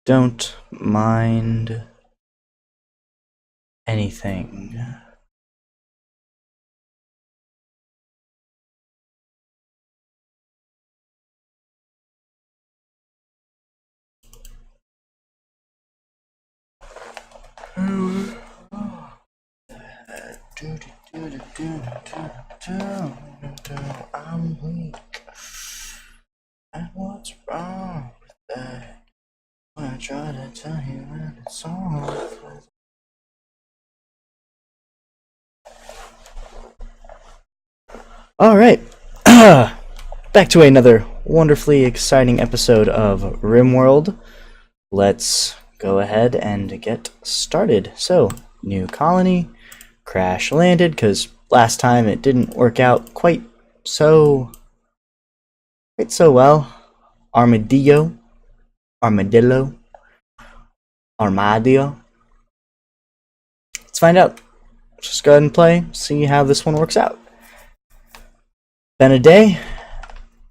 don't mind anything. I'm weak. And what's wrong with that? When I try to tell you when it's all. All right. Back to another wonderfully exciting episode of Rimworld. Let's go ahead and get started. So, new colony, crash landed, because last time it didn't work out quite so well. Armadillo, Armadillo. Let's find out. Just go ahead and play, see how this one works out. Been a day,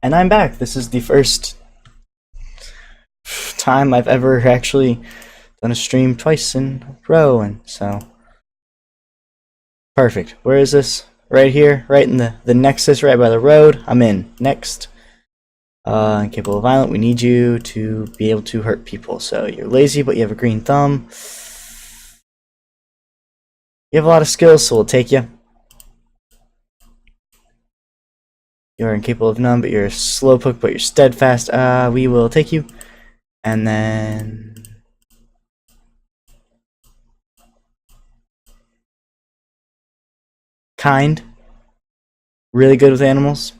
and I'm back. This is the first time I've ever actually done a stream twice in a row, and so perfect. Where is this? Right here, right in the nexus, right by the road. I'm in. Next. Incapable of violent, we need you to be able to hurt people. So you're lazy, but you have a green thumb. You have a lot of skills, so we'll take you. You're incapable of none, but you're slowpoke, but you're steadfast. We will take you. And then kind. Really good with animals.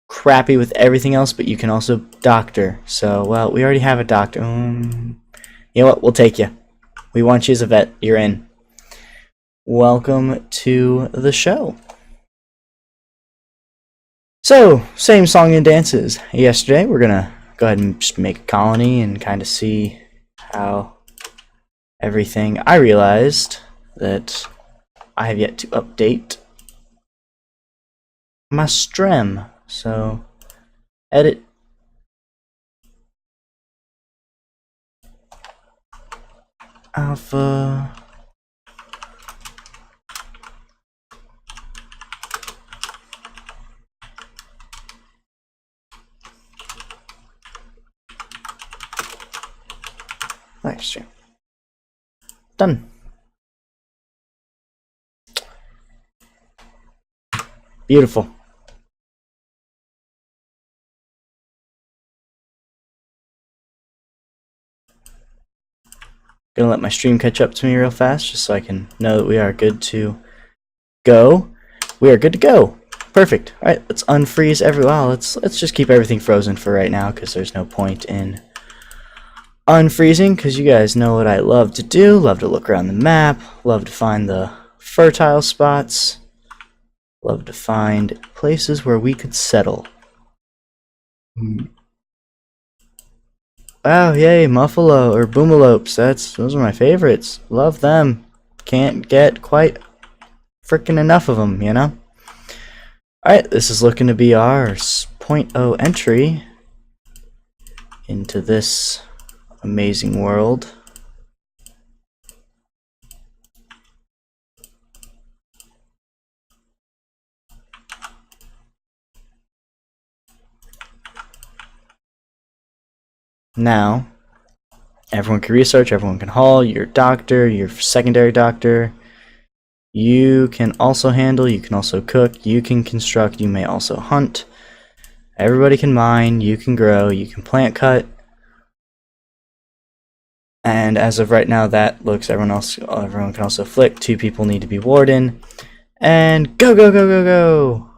Crappy with everything else, but you can also doctor. So, well, we already have a doctor. You know what? We'll take you. We want you as a vet. You're in. Welcome to the show. So, same song and dances yesterday. We're gonna go ahead and just make a colony and kind of see how everything. I realized that I have yet to update my stream. So, edit. Alpha. Live stream. Done. Beautiful. Gonna let my stream catch up to me real fast just so I can know that we are good to go. We are good to go. Perfect. All right, let's unfreeze everyone. Let's just keep everything frozen for right now because there's no point in unfreezing, because you guys know what I love to do. Love to look around the map. Love to find the fertile spots. Love to find places where we could settle. Wow, yay, Muffalo or Boomalopes. Those are my favorites. Love them. Can't get quite freaking enough of them, you know? Alright, this is looking to be our 0.0 entry into this amazing world. Now, everyone can research, everyone can haul, your doctor, your secondary doctor. You can also handle, you can also cook, you can construct, you may also hunt. Everybody can mine, you can grow, you can plant cut. And as of right now, that looks, everyone can also flick. 2 people need to be warden. And go, go, go, go, go!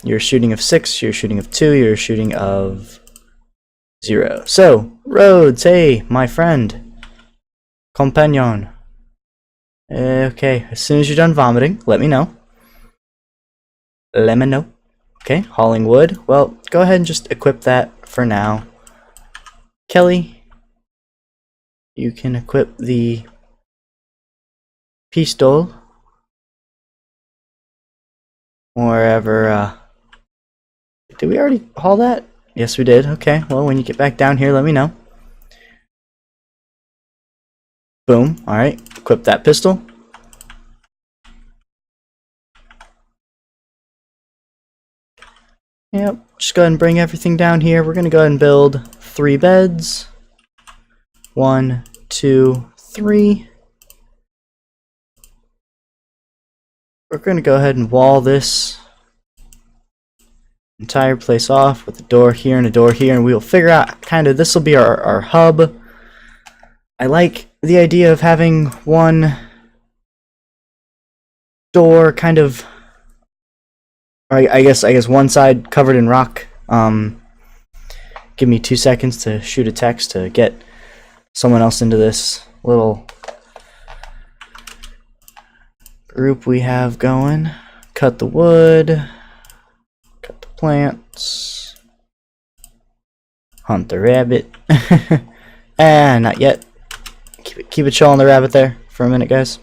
You're shooting of 6, you're shooting of 2, you're shooting of 0. So, Rhodes, hey, my friend. Compagnon. Okay, as soon as you're done vomiting, let me know. Let me know. Okay, hauling wood. Well, go ahead and just equip that for now. Kelly, you can equip the pistol. Wherever, did we already haul that? Yes, we did. Okay, well, when you get back down here, let me know. Boom. Alright, equip that pistol. Yep, just go ahead and bring everything down here. We're going to go ahead and build 3 beds. 1, 2, 3. We're going to go ahead and wall this entire place off with a door here and a door here, and we'll figure out kind of, this will be our hub. I like the idea of having one door kind of, or I guess one side covered in rock. Give me 2 seconds to shoot a text to get someone else into this little group we have going. Cut the wood, cut the plants, hunt the rabbit. Not yet. Keep it chill on the rabbit there for a minute, guys.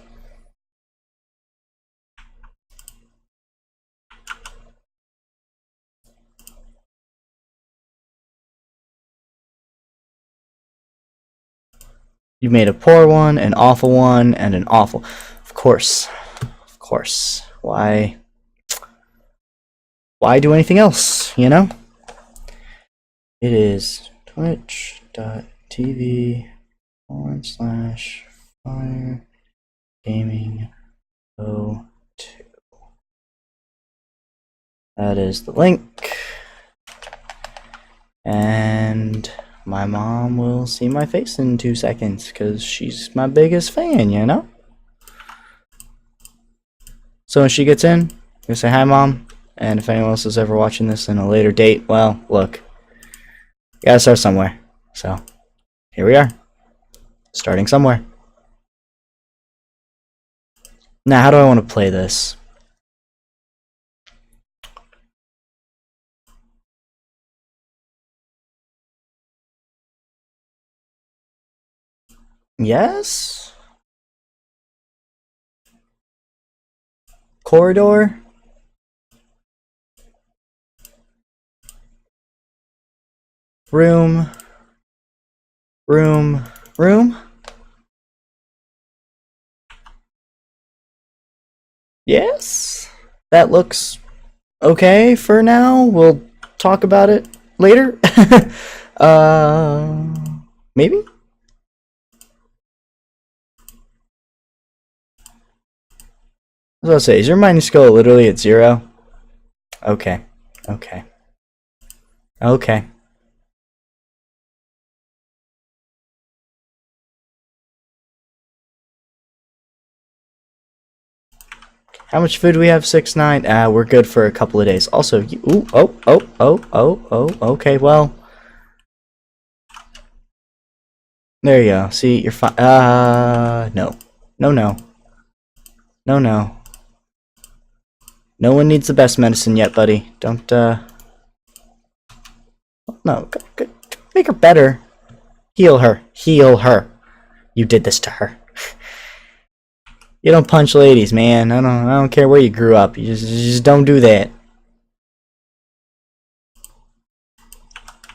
You made a poor one, an awful one, and an awful. Of course. Of course. Why do anything else, you know? It is twitch.tv/Fire Gaming 02. That is the link. And my mom will see my face in 2 seconds because she's my biggest fan, you know? So when she gets in, I'm gonna say hi, Mom. And if anyone else is ever watching this in a later date, well, look, you gotta start somewhere. So here we are, starting somewhere. Now, how do I want to play this? Yes? Corridor? Room? Yes? That looks okay for now. We'll talk about it later. Maybe? I was about to say, is your mining skill literally at 0? Okay. Okay. Okay. How much food do we have? 6-9. We're good for a couple of days. Also, okay, well. There you go. See, you're fine. No. No. No one needs the best medicine yet, buddy. Don't, no, good. Make her better. Heal her. You did this to her. You don't punch ladies, man. I don't care where you grew up. You just don't do that.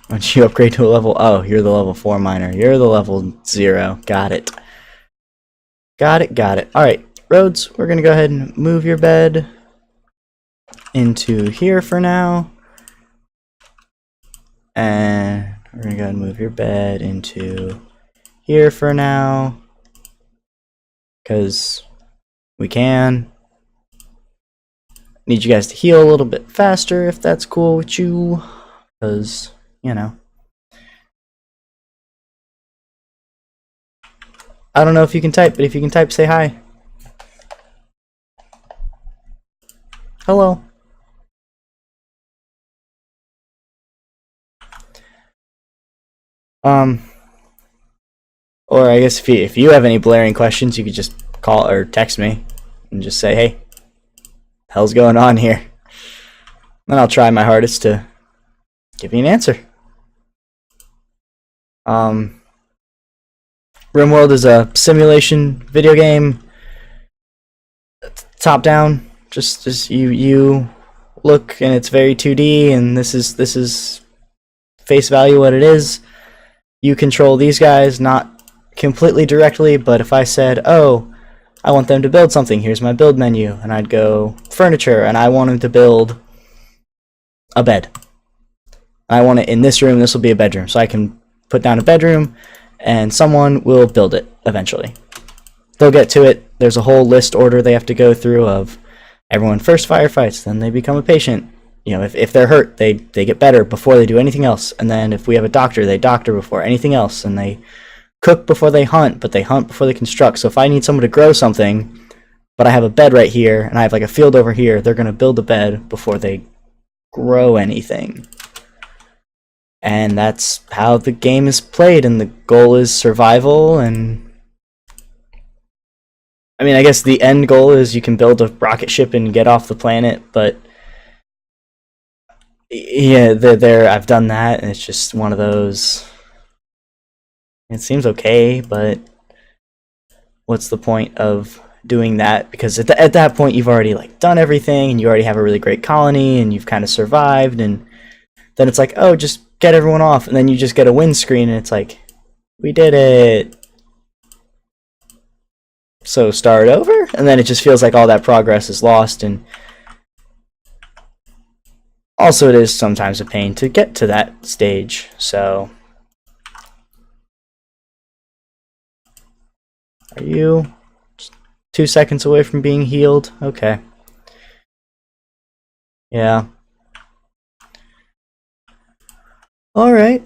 Once you upgrade to a level, oh, you're the level 4 miner. You're the level 0. Got it. Got it. All right, Rhodes. We're gonna go ahead and move your bed into here for now, and we're gonna go ahead and move your bed into here for now, because we can. Need you guys to heal a little bit faster if that's cool with you, because, you know. I don't know if you can type, but if you can type, say hi. Hello. Or I guess if you have any blaring questions, you could just call or text me and just say, hey, the hell's going on here? Then I'll try my hardest to give you an answer. Rimworld is a simulation video game, top down. Just you look and it's very 2D, and this is face value what it is. You control these guys, not completely directly, but if I said, oh, I want them to build something, here's my build menu, and I'd go furniture, and I want them to build a bed. I want it in this room, this will be a bedroom, so I can put down a bedroom, and someone will build it eventually. They'll get to it. There's a whole list order they have to go through of everyone first firefights, then they become a patient. You know, if they're hurt, they get better before they do anything else. And then if we have a doctor, they doctor before anything else. And they cook before they hunt, but they hunt before they construct. So if I need someone to grow something, but I have a bed right here, and I have like a field over here, they're going to build a bed before they grow anything. And that's how the game is played, and the goal is survival. And I mean, I guess the end goal is you can build a rocket ship and get off the planet, but yeah, I've done that, and it's just one of those. It seems okay, but what's the point of doing that? Because at that point, you've already like done everything, and you already have a really great colony, and you've kind of survived, and then it's like, oh, just get everyone off, and then you just get a win screen, and it's like, we did it. So start over, and then it just feels like all that progress is lost, and also it is sometimes a pain to get to that stage. So are you 2 seconds away from being healed? Okay. Yeah. Alright.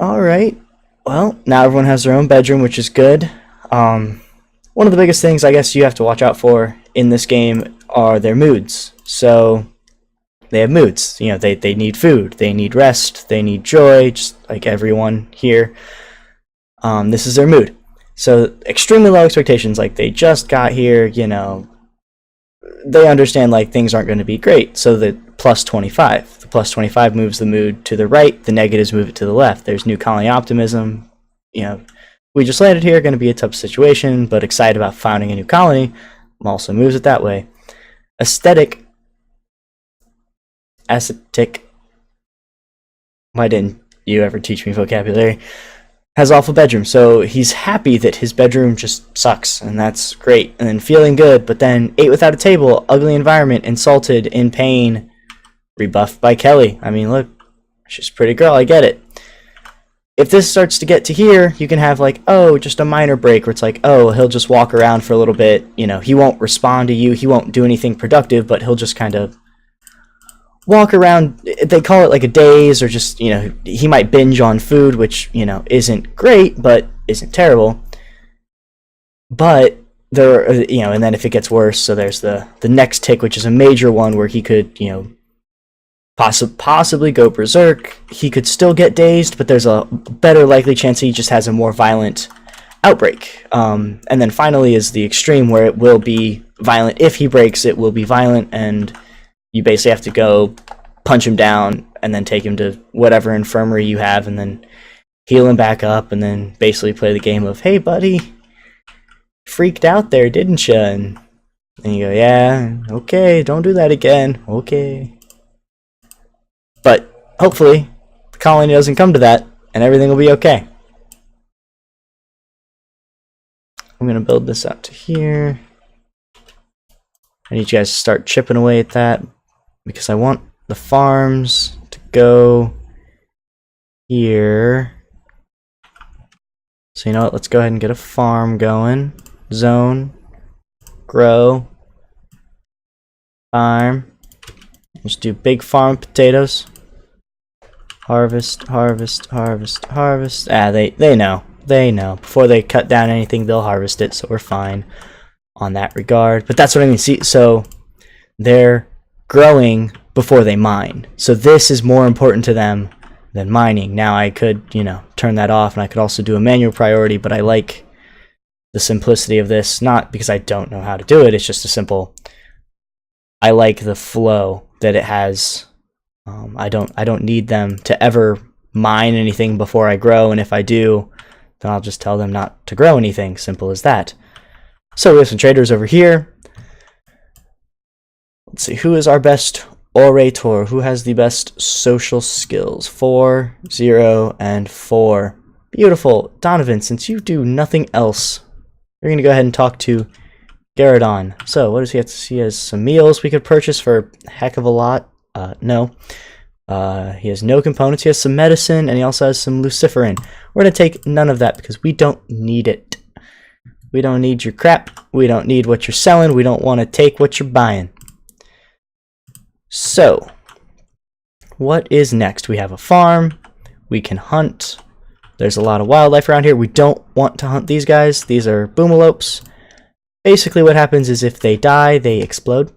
Well, now everyone has their own bedroom, which is good. One of the biggest things I guess you have to watch out for in this game are their moods. So they have moods. You know, they need food, they need rest, they need joy, just like everyone here. This is their mood. So extremely low expectations, like they just got here, you know, they understand like things aren't going to be great. So the plus 25. The plus 25 moves the mood to the right, the negatives move it to the left. There's new colony optimism. You know, we just landed here, going to be a tough situation, but excited about founding a new colony. Also moves it that way. Aesthetic. Why didn't you ever teach me vocabulary? Has awful bedroom, so he's happy that his bedroom just sucks, and that's great. And then feeling good, but then ate without a table, ugly environment, insulted, in pain, rebuffed by Kelly. I mean, look, she's a pretty girl, I get it. If this starts to get to here, you can have like, oh, just a minor break where it's like, oh, he'll just walk around for a little bit, you know, he won't respond to you, he won't do anything productive, but he'll just kind of walk around. They call it like a daze, or just, you know, he might binge on food, which, you know, isn't great, but isn't terrible. But there, you know, and then if it gets worse, so there's the next tick, which is a major one where he could, you know, possibly go berserk. He could still get dazed, but there's a better likely chance he just has a more violent outbreak. And then finally is the extreme where it will be violent. If he breaks, it will be violent, and you basically have to go punch him down and then take him to whatever infirmary you have and then heal him back up, and then basically play the game of, hey buddy, freaked out there, didn't you? And you go, yeah, okay, don't do that again, okay. But hopefully the colony doesn't come to that, and everything will be okay. I'm going to build this out to here. I need you guys to start chipping away at that, because I want the farms to go here. So you know what, let's go ahead and get a farm going. Zone, grow, farm. Let's do big farm potatoes. Harvest, harvest, harvest, harvest. Ah, they know. They know. Before they cut down anything, they'll harvest it, so we're fine on that regard. But that's what I mean. See, so they're growing before they mine. So this is more important to them than mining. Now I could, you know, turn that off, and I could also do a manual priority, but I like the simplicity of this, not because I don't know how to do it, it's just a simple, I like the flow that it has. I don't need them to ever mine anything before I grow, and if I do, then I'll just tell them not to grow anything. Simple as that. So we have some traders over here. Let's see, who is our best Orator. Who has the best social skills? 4, 0, and 4. Beautiful. Donovan, since you do nothing else, we're going to go ahead and talk to Garadon. So, what does he have? He has some meals we could purchase for a heck of a lot. No. He has no components. He has some medicine, and he also has some luciferin. We're going to take none of that because we don't need it. We don't need your crap. We don't need what you're selling. We don't want to take what you're buying. So, what is next? We have a farm. We can hunt. There's a lot of wildlife around here. We don't want to hunt these guys. These are boomalopes. Basically, what happens is if they die, they explode.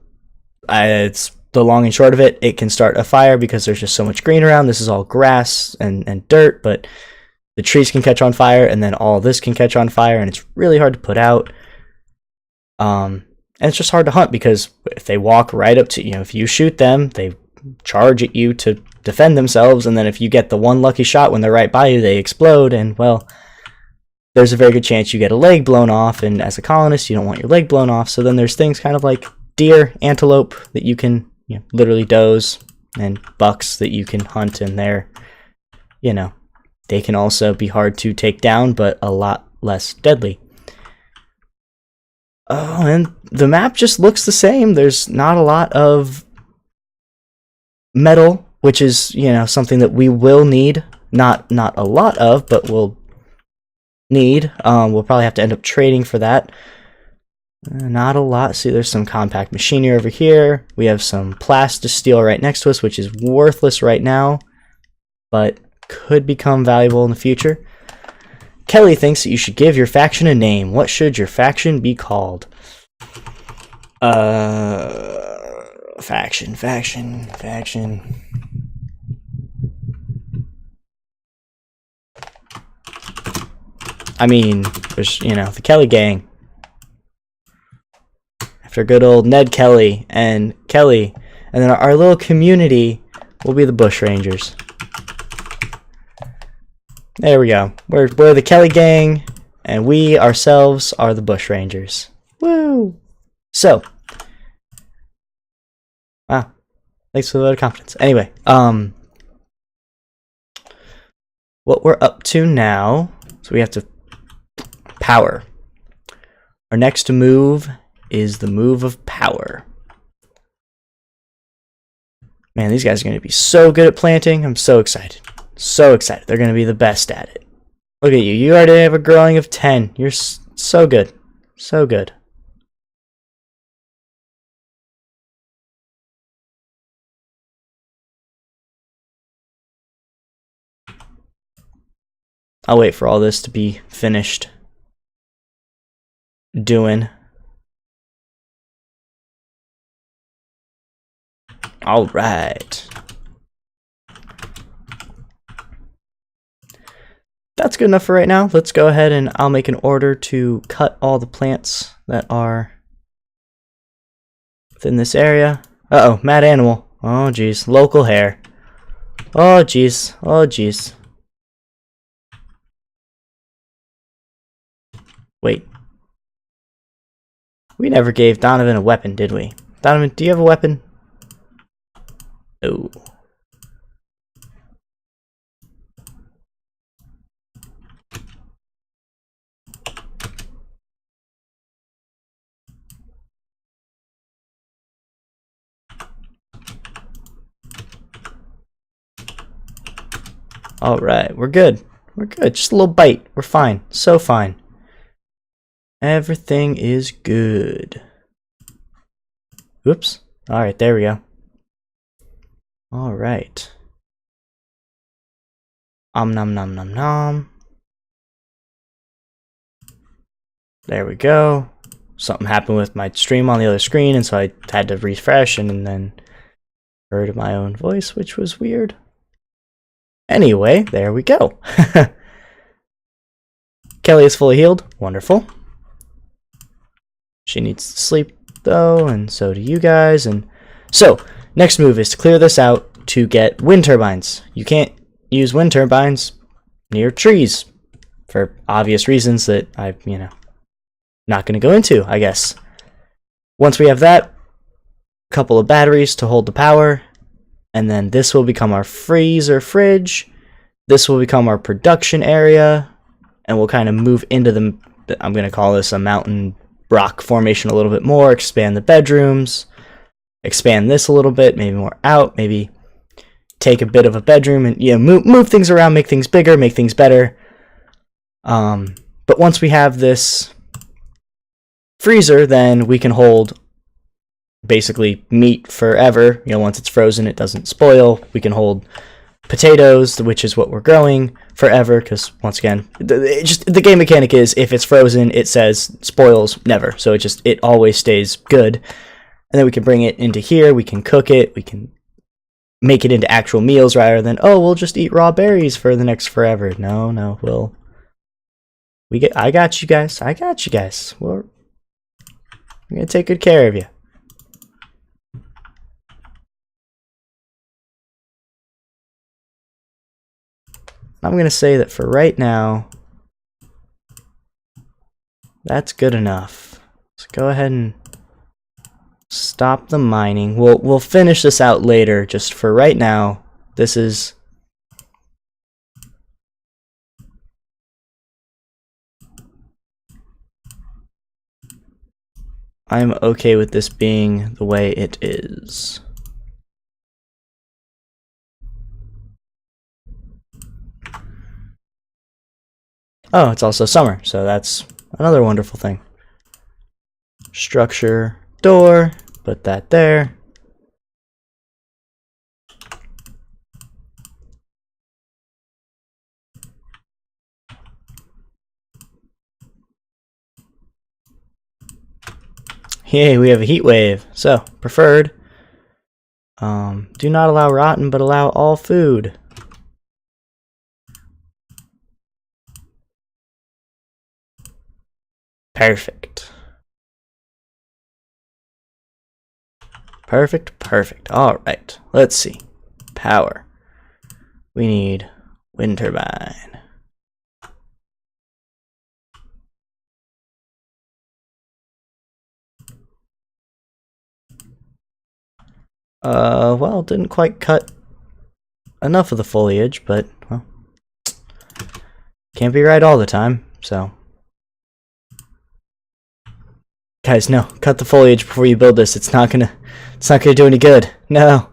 It's the long and short of it. It can start a fire because there's just so much green around. This is all grass and dirt, but the trees can catch on fire, and then all this can catch on fire, and it's really hard to put out. And it's just hard to hunt because if they walk right up to you, if you shoot them, they charge at you to defend themselves, and then if you get the one lucky shot when they're right by you, they explode, and well, there's a very good chance you get a leg blown off, and as a colonist, you don't want your leg blown off. So then there's things kind of like deer, antelope that you can literally does, and bucks that you can hunt, and they're, they can also be hard to take down, but a lot less deadly. Oh, and the map just looks the same. There's not a lot of metal, which is, something that we will need. Not a lot of, but we'll need. We'll probably have to end up trading for that. Not a lot. See, there's some compact machinery over here. We have some plastisteel right next to us, which is worthless right now, but could become valuable in the future. Kelly thinks that you should give your faction a name. What should your faction be called? Faction. I mean, there's, the Kelly gang. After good old Ned Kelly, and then our little community will be the Bush Rangers. There we go. We're the Kelly gang, and we ourselves are the Bush Rangers. Woo! So, wow, thanks for the vote of confidence. Anyway, what we're up to now, so we have to power. Our next move is the move of power. Man, these guys are going to be so good at planting. I'm so excited. So excited. They're going to be the best at it. Look at you. You already have a growing of 10. You're so good. So good. I'll wait for all this to be finished doing. All right. That's good enough for right now. Let's go ahead and I'll make an order to cut all the plants that are within this area. Uh-oh, mad animal. Oh, geez. Local hair. Oh, geez. Oh, geez. Wait. We never gave Donovan a weapon, did we? Donovan, do you have a weapon? Oh. Alright, we're good. We're good. Just a little bite. We're fine. So fine. Everything is good. Whoops. Alright, there we go. Alright. Nom nom nom nom. There we go. Something happened with my stream on the other screen, and so I had to refresh and then heard my own voice, which was weird. Anyway, there we go. Kelly is fully healed. Wonderful. She needs to sleep, though, and so do you guys. And so, next move is to clear this out to get wind turbines. You can't use wind turbines near trees for obvious reasons that I'm, not going to go into, I guess. Once we have that, a couple of batteries to hold the power, And then this will become our freezer fridge. This will become our production area. And we'll kind of move into the, I'm going to call this a mountain rock formation a little bit more. Expand the bedrooms. Expand this a little bit, maybe more out. Maybe take a bit of a bedroom and move things around, make things bigger, make things better. But once we have this freezer, then we can hold basically meat forever. Once it's frozen, it doesn't spoil. We can hold potatoes, which is what we're growing, forever, because once again, the game mechanic is if it's frozen, it says spoils never. So it always stays good. And then we can bring it into here, we can cook it, we can make it into actual meals rather than, oh, we'll just eat raw berries for the next forever. No, I got you guys. We're gonna take good care of you. I'm gonna say that for right now, that's good enough. Let's go ahead and stop the mining. We'll finish this out later. Just for right now, this is I'm okay with this being the way it is. Oh, it's also summer, so that's another wonderful thing. Structure, door, put that there. Yay, we have a heat wave. So, preferred. Do not allow rotten, but allow all food. Perfect. Perfect. All right. Let's see. Power. We need wind turbine. Well, didn't quite cut enough of the foliage, but, well, can't be right all the time, so. Guys, no, cut the foliage before you build this. It's not gonna do any good. No.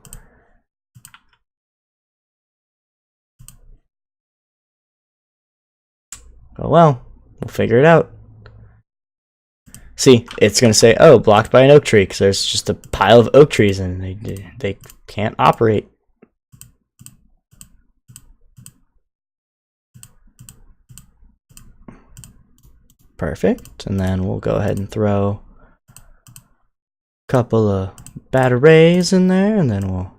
Oh well, we'll figure it out. See, it's gonna say, oh, blocked by an oak tree, because there's just a pile of oak trees and they can't operate. Perfect, and then we'll go ahead and throw a couple of batteries in there, and then we'll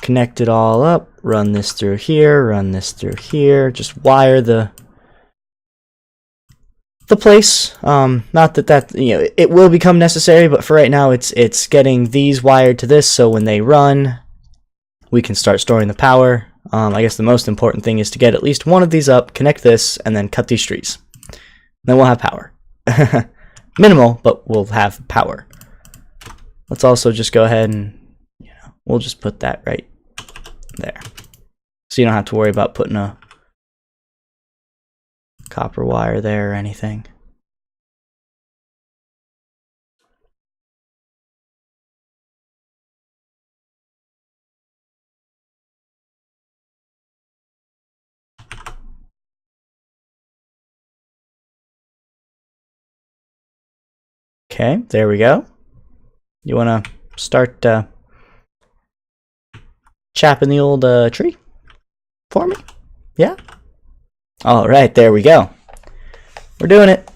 connect it all up, run this through here, just wire the place. Not that it will become necessary, but for right now it's getting these wired to this, so when they run, we can start storing the power. I guess the most important thing is to get at least one of these up, connect this, and then cut these trees. Then we'll have power. Minimal, but we'll have power. Let's also just go ahead and, we'll just put that right there. So you don't have to worry about putting a copper wire there or anything. Okay, there we go. You want to start chapping the old tree for me? Yeah? All right, there we go. We're doing it.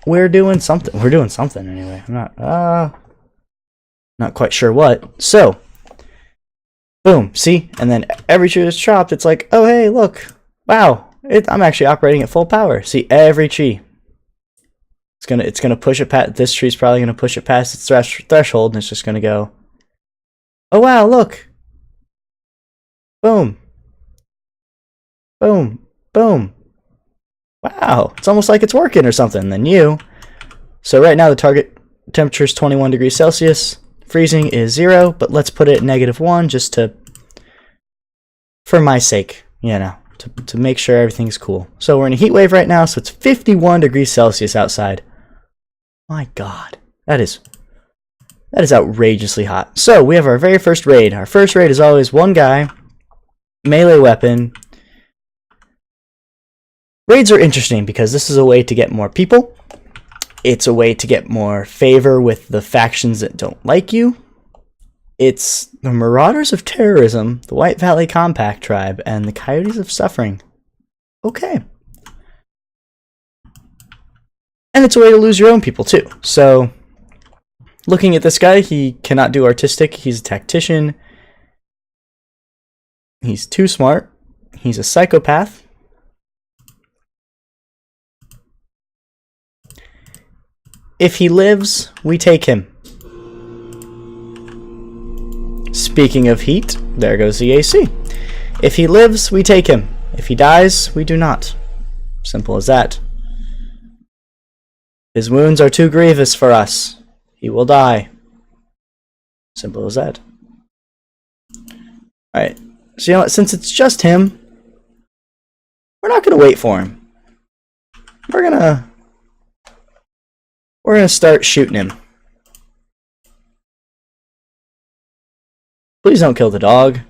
We're doing something. We're doing something anyway. I'm not quite sure what. So, boom, see? And then every tree that's chopped, it's like, oh, hey, look. Wow, I'm actually operating at full power. See, every tree. It's gonna push it past, this tree's probably gonna push it past its threshold, and it's just gonna go, oh wow, look. Boom. Boom. Boom. Wow, it's almost like it's working or something. Then so right now the target temperature is 21 degrees Celsius, freezing is 0, but let's put it at -1 just to, for my sake, you know, to make sure everything's cool. So we're in a heat wave right now, so it's 51 degrees Celsius outside. My God, that is outrageously hot. So we have our very first raid. Our first raid is always one guy, melee weapon. Raids are interesting because this is a way to get more people. It's a way to get more favor with the factions that don't like you. It's the Marauders of Terrorism, the White Valley Compact Tribe, and the Coyotes of Suffering. Okay. And it's a way to lose your own people too. So, looking at this guy, he cannot do artistic. He's a tactician. He's too smart. He's a psychopath. If he lives, we take him. Speaking of heat, there goes the AC. If he lives, we take him. If he dies, we do not. Simple as that. His wounds are too grievous for us. He will die. Simple as that. Alright, so you know what, since it's just him, we're not going to wait for him. We're gonna start shooting him. Please don't kill the dog.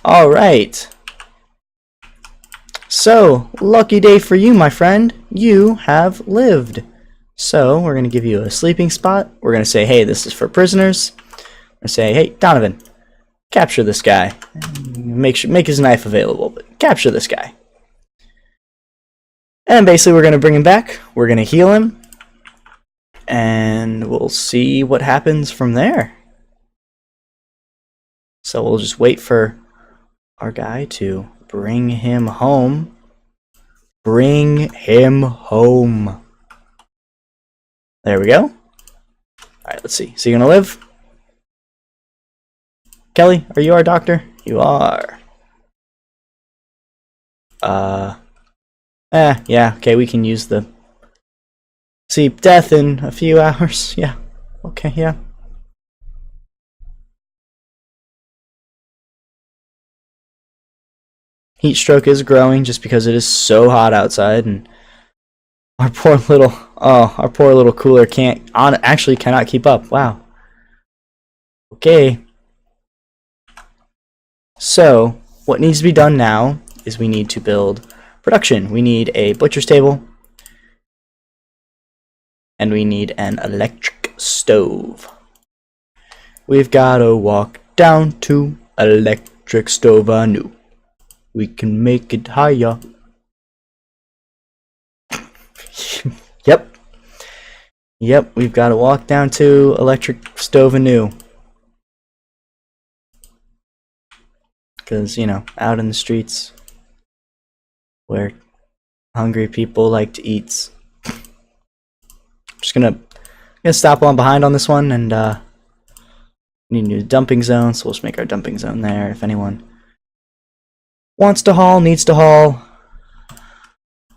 Alright. So, lucky day for you, my friend. You have lived. So, we're going to give you a sleeping spot. We're going to say, hey, this is for prisoners. We're going to say, hey, Donovan, capture this guy. Make his knife available, but capture this guy. And basically, we're going to bring him back. We're going to heal him. And we'll see what happens from there. So we'll just wait for our guy to bring him home. Bring him home. There we go. Alright, let's see. Is he gonna live? Kelly, are you our doctor? You are. Yeah, okay, we can use the... See, death in a few hours. Yeah, okay, yeah. Heat stroke is growing just because it is so hot outside, and our poor little cooler actually cannot keep up. Wow. Okay. So, what needs to be done now is we need to build production. We need a butcher's table, and we need an electric stove. We've got to walk down to electric stove anew. We can make it higher. Yep, we've got to walk down to electric stove anew. Because, you know, out in the streets where hungry people like to eat. I'm just gonna stop while I'm behind on this one, and need a new dumping zone, so we'll just make our dumping zone there if anyone wants to haul, needs to haul.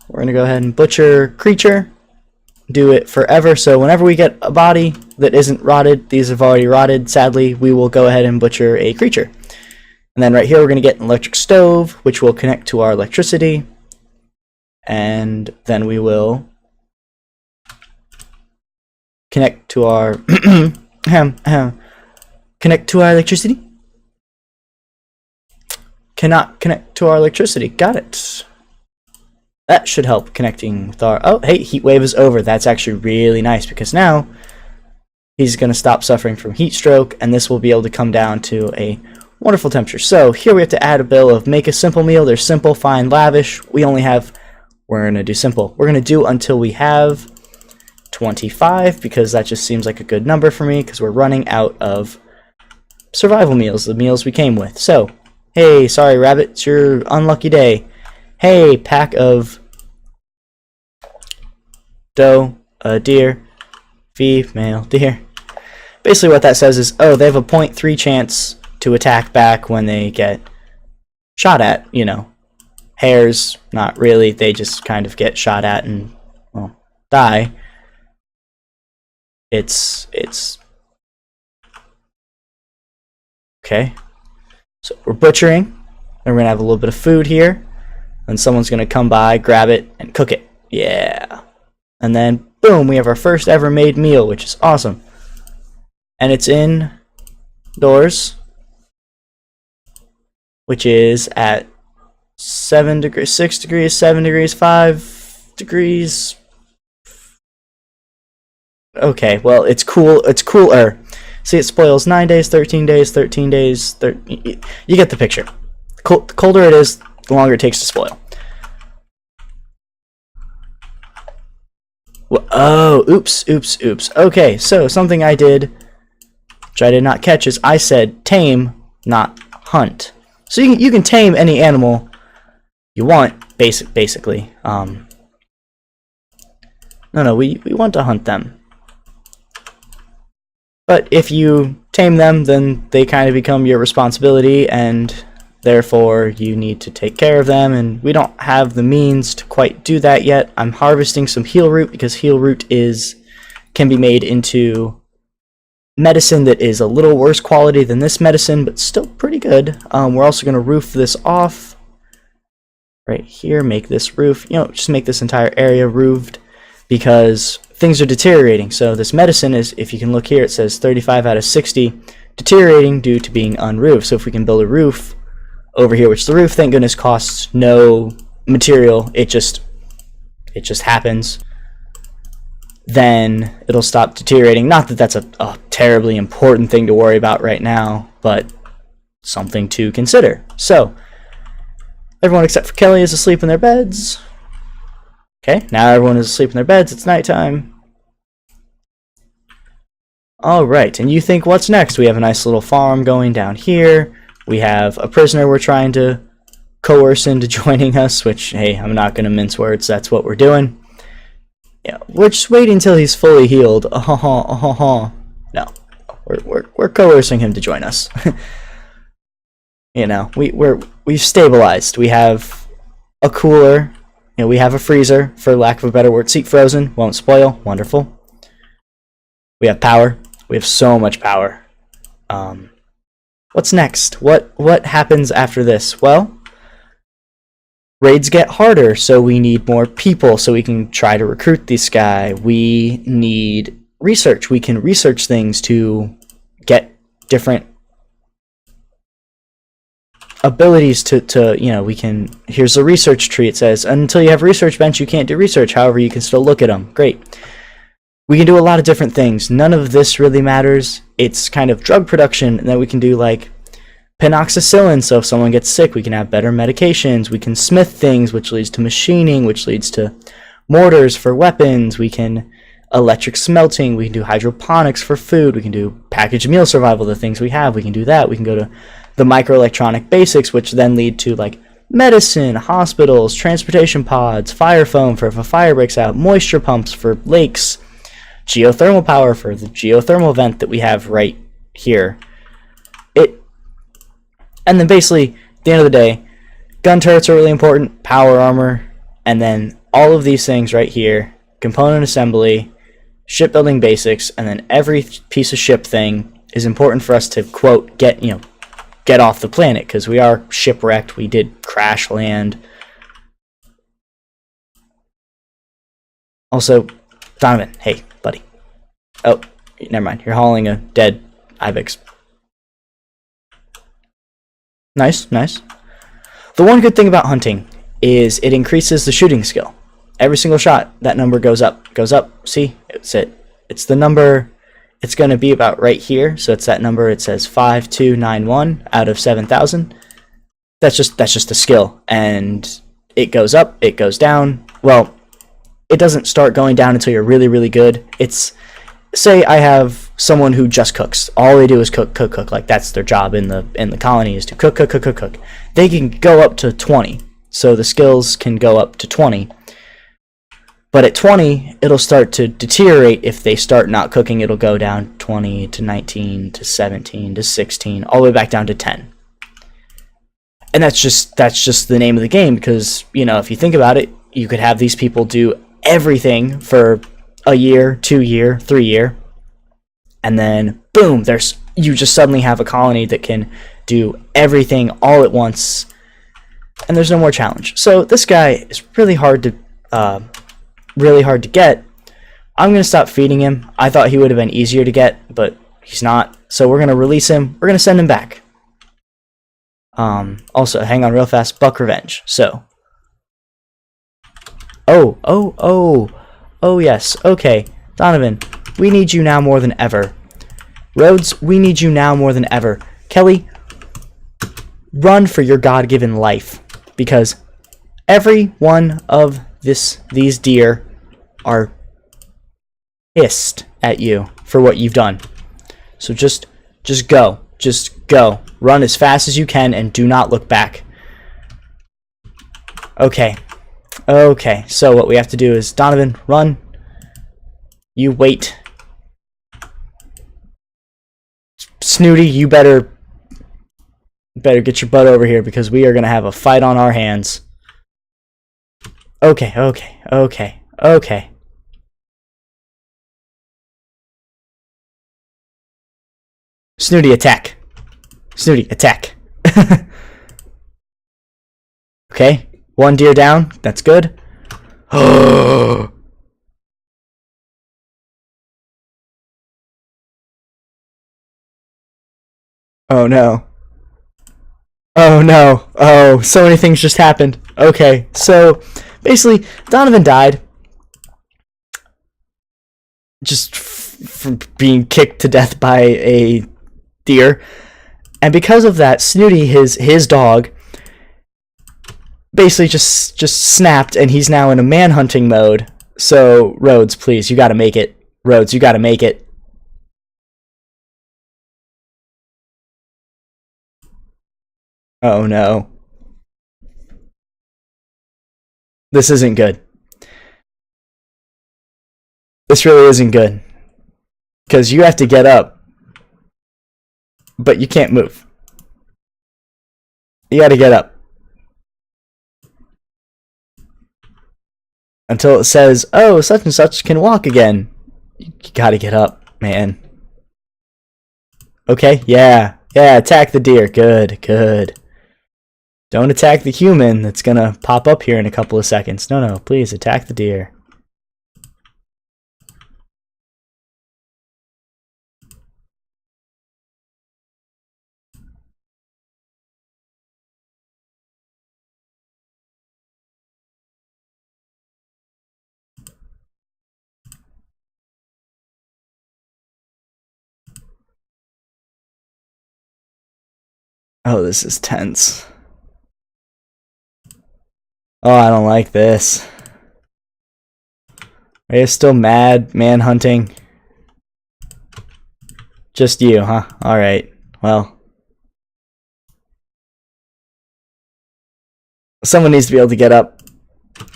We're going to go ahead and butcher creature. Do it forever, so whenever we get a body that isn't rotted, these have already rotted, sadly, we will go ahead and butcher a creature. And then right here we're going to get an electric stove, which will connect to our electricity. And then we will connect to our connect to our electricity. Cannot connect to our electricity. Got it. That should help connecting with our... Oh, hey, heat wave is over. That's actually really nice because now he's going to stop suffering from heat stroke, and this will be able to come down to a wonderful temperature. So here we have to add a bill of make a simple meal. There's simple, fine, lavish. We only have... We're going to do simple. We're going to do until we have 25 because that just seems like a good number for me because we're running out of survival meals, the meals we came with. So... Hey, sorry, rabbit, it's your unlucky day. Hey, pack of doe, deer, female deer. Basically what that says is, oh, they have a 0.3 chance to attack back when they get shot at, you know. Hares, not really, they just kind of get shot at and, well, die. It's Okay. So we're butchering, and we're going to have a little bit of food here, and someone's going to come by, grab it, and cook it. Yeah. And then, boom, we have our first ever made meal, which is awesome. And it's indoors, which is at 7 degrees, 6 degrees, 7 degrees, 5 degrees. Okay, well, it's cool. It's cooler. See, it spoils 9 days, 13 days, 13 days. You get the picture. The colder it is, the longer it takes to spoil. Well, oh, oops. Okay, so something I did, which I did not catch, is I said tame, not hunt. So you can tame any animal you want, basically. No, we want to hunt them. But if you tame them, then they kind of become your responsibility, and therefore you need to take care of them, and we don't have the means to quite do that yet. I'm harvesting some heal root, because heal root can be made into medicine that is a little worse quality than this medicine, but still pretty good. We're also going to roof this off right here, make this roof, just make this entire area roofed, because things are deteriorating. So this medicine is, if you can look here, it says 35 out of 60 deteriorating due to being unroofed. So if we can build a roof over here, which the roof, thank goodness, costs no material, it just happens, then it'll stop deteriorating. Not that that's a terribly important thing to worry about right now, but something to consider. So everyone except for Kelly is asleep in their beds. Okay, now everyone is asleep in their beds. It's nighttime. Alright, and you think, what's next? We have a nice little farm going down here. We have a prisoner we're trying to coerce into joining us, which, hey, I'm not going to mince words. That's what we're doing. Yeah, we're just waiting until he's fully healed. No, we're coercing him to join us. We've stabilized. We have a cooler. We have a freezer, for lack of a better word. Seat frozen, won't spoil. Wonderful. We have power. We have so much power. What's next? What happens after this? Well, raids get harder, so we need more people so we can try to recruit this guy. We need research. We can research things to get different abilities to we can, here's a research tree. It says until you have research bench you can't do research, however you can still look at them. Great. We can do a lot of different things. None of this really matters. It's kind of drug production, and then we can do like penoxycyllin, so if someone gets sick we can have better medications. We can smith things, which leads to machining, which leads to mortars for weapons. We can electric smelting. We can do hydroponics for food. We can do packaged meal survival, the things we have. We can do that. We can go to the microelectronic basics, which then lead to like medicine, hospitals, transportation pods, fire foam for if a fire breaks out, moisture pumps for lakes, geothermal power for the geothermal vent that we have right here. And then basically, at the end of the day, gun turrets are really important, power armor, and then all of these things right here, component assembly, shipbuilding basics, and then every piece of ship thing is important for us to, quote, get off the planet, because we are shipwrecked. We did crash land. Also, Donovan, hey, buddy. Oh, never mind. You're hauling a dead ibex. Nice. The one good thing about hunting is it increases the shooting skill. Every single shot, that number goes up. See? It's the number. It's going to be about right here. So it's that number. It says 5291 out of 7,000. That's just a skill, and it goes up, it goes down. Well, it doesn't start going down until you're really, really good. It's, say I have someone who just cooks. All they do is cook. Like that's their job in the colony, is to cook. They can go up to 20. So the skills can go up to 20. But at 20, it'll start to deteriorate. If they start not cooking, it'll go down 20 to 19 to 17 to 16, all the way back down to 10. And that's just the name of the game, because, if you think about it, you could have these people do everything for a year, 2 year, 3 year, and then boom, they're you just suddenly have a colony that can do everything all at once, and there's no more challenge. So this guy is really hard to get. I'm gonna stop feeding him. I thought he would have been easier to get, but he's not. So we're gonna release him. We're gonna send him back. Also, hang on real fast. Buck revenge. So. Oh yes. Okay, Donovan, we need you now more than ever. Rhodes, we need you now more than ever. Kelly, run for your God-given life, because every one of these deer are pissed at you for what you've done. So just go. Just go. Run as fast as you can and do not look back. Okay. Okay, so what we have to do is, Donovan, run. You wait. Snooty, you better get your butt over here, because we are going to have a fight on our hands. Okay. Snooty, attack. Snooty, attack. Okay, one deer down. That's good. Oh no. Oh no. Oh, so many things just happened. Okay, so basically, Donovan died. Just from being kicked to death by a deer. And because of that, Snooty, his dog, basically just snapped, and he's now in a manhunting mode. So, Rhodes, please, you gotta make it. Rhodes, you gotta make it. Oh no. This isn't good. This really isn't good. Because you have to get up, but you can't move. You gotta get up. Until it says, oh, such and such can walk again. You gotta get up, man. Okay, yeah, attack the deer. Good. Don't attack the human that's gonna pop up here in a couple of seconds. No, please attack the deer. Oh, this is tense. Oh, I don't like this. Are you still mad, manhunting? Just you, huh? Alright, well. Someone needs to be able to get up.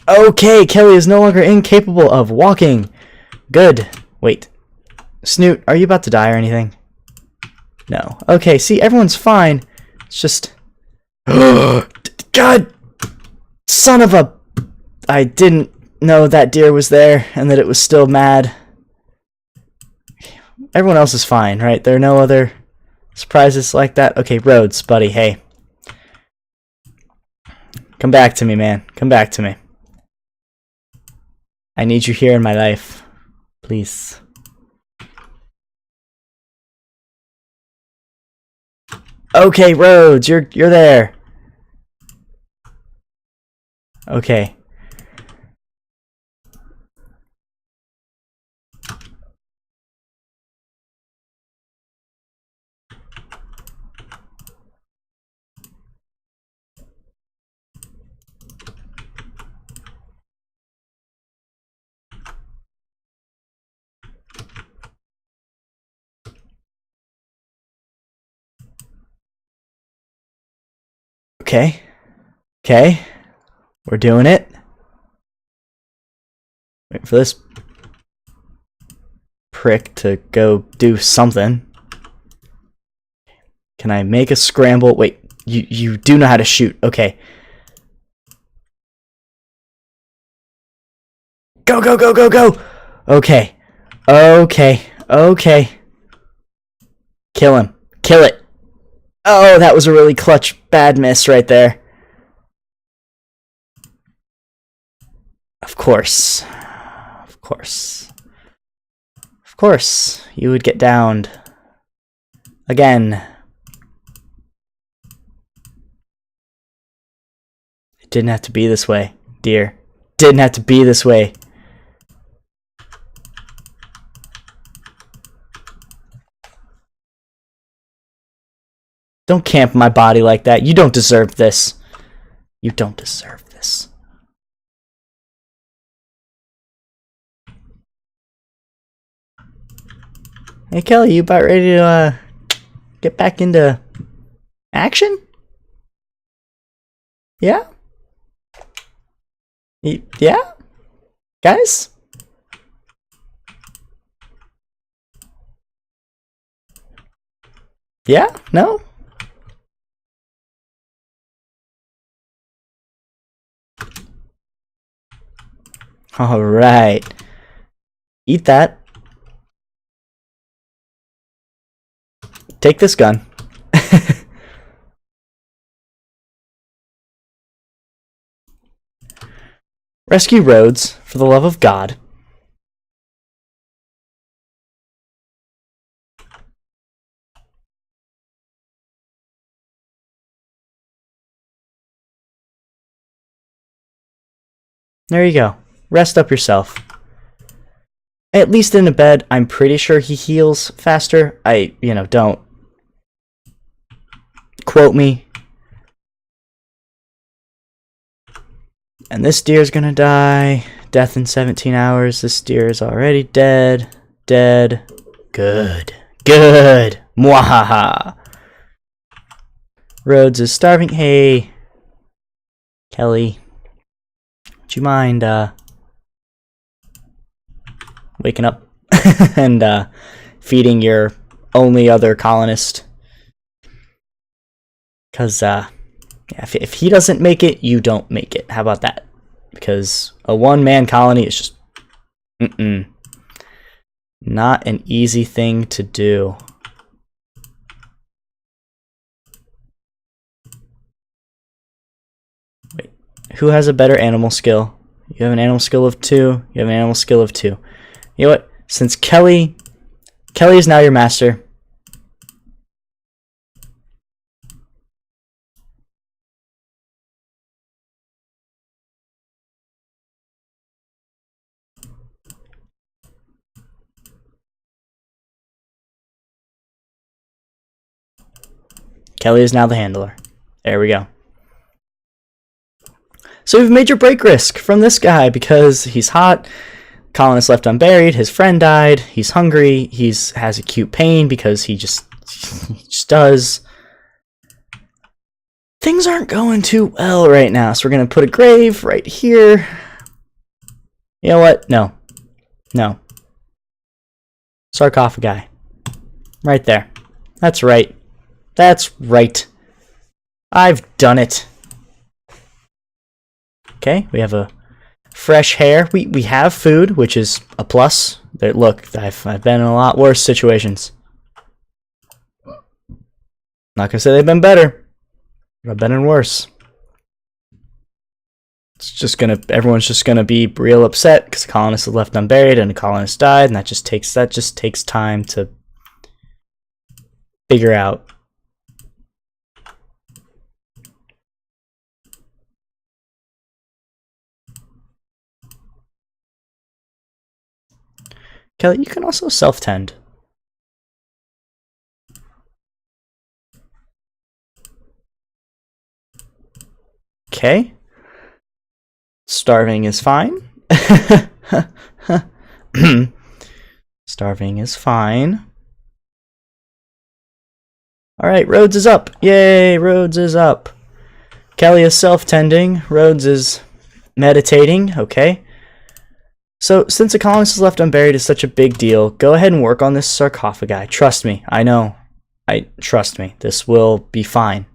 Okay, Kelly is no longer incapable of walking. Good. Wait. Snoot, are you about to die or anything? No. Okay, see, everyone's fine. It's just... God! Son of a... I didn't know that deer was there and that it was still mad. Everyone else is fine, right? There are no other surprises like that? Okay, Rhodes, buddy, hey. Come back to me, man. Come back to me. I need you here in my life. Please. Okay, Rhodes, you're there. Okay. Okay. We're doing it. Wait for this prick to go do something. Can I make a scramble? Wait, you do know how to shoot. Okay. Go. Okay. Kill him. Kill it. Oh, that was a really clutch bad miss right there. Of course. Of course. Of course. You would get downed. Again. It didn't have to be this way, dear. Didn't have to be this way. Don't camp my body like that. You don't deserve this. You don't deserve this. Hey, Kelly, you about ready to get back into action? Yeah? Yeah? Guys? Yeah? No? Alright. Eat that. Take this gun. Rescue Rhodes, for the love of God. There you go. Rest up yourself. At least in a bed, I'm pretty sure he heals faster. Don't quote me. And this deer's gonna die. Death in 17 hours. This deer is already dead. Dead. Good. Good. Mwahaha. Rhodes is starving. Hey, Kelly. Would you mind waking up and feeding your only other colonist? Because yeah, if he doesn't make it, you don't make it. How about that? Because a one-man colony is just not an easy thing to do. Wait, who has a better animal skill? You have an animal skill of 2. You have an animal skill of 2. You know what? Since Kelly is now your master. Kelly is now the handler. There we go. So we've made your break risk from this guy because he's hot. Colonist left unburied. His friend died. He's hungry. Has acute pain because he just does. Things aren't going too well right now, so we're gonna put a grave right here. You know what? No. Sarcophagi. Right there. That's right. That's right. I've done it. Okay, we have a fresh hair. We have food, which is a plus. Look, I've been in a lot worse situations. Not gonna say they've been better, but I've been in worse. Everyone's just gonna be real upset because a colonist is left unburied and a colonist died, and that just takes time to figure out. Kelly, you can also self-tend. Okay. Starving is fine. Starving is fine. Alright, Rhodes is up. Yay, Rhodes is up. Kelly is self-tending. Rhodes is meditating. Okay. So, since a colonist is left unburied is such a big deal, go ahead and work on this sarcophagi. Trust me. I know. Trust me. This will be fine.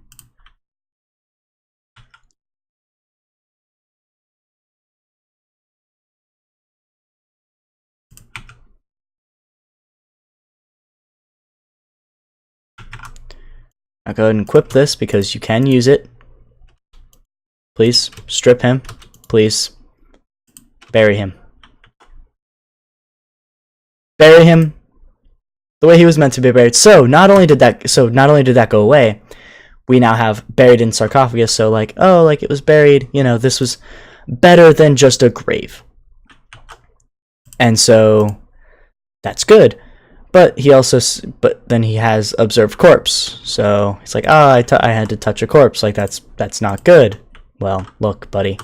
I'll go ahead and equip this because you can use it. Please, strip him. Please. Bury him. Bury him the way he was meant to be buried. So not only did that go away, we now have buried in sarcophagus. So like, oh, like it was buried, you know, this was better than just a grave. And so that's good. But then he has observed corpse. So it's like, oh, I had to touch a corpse. Like that's not good. Well, look, buddy.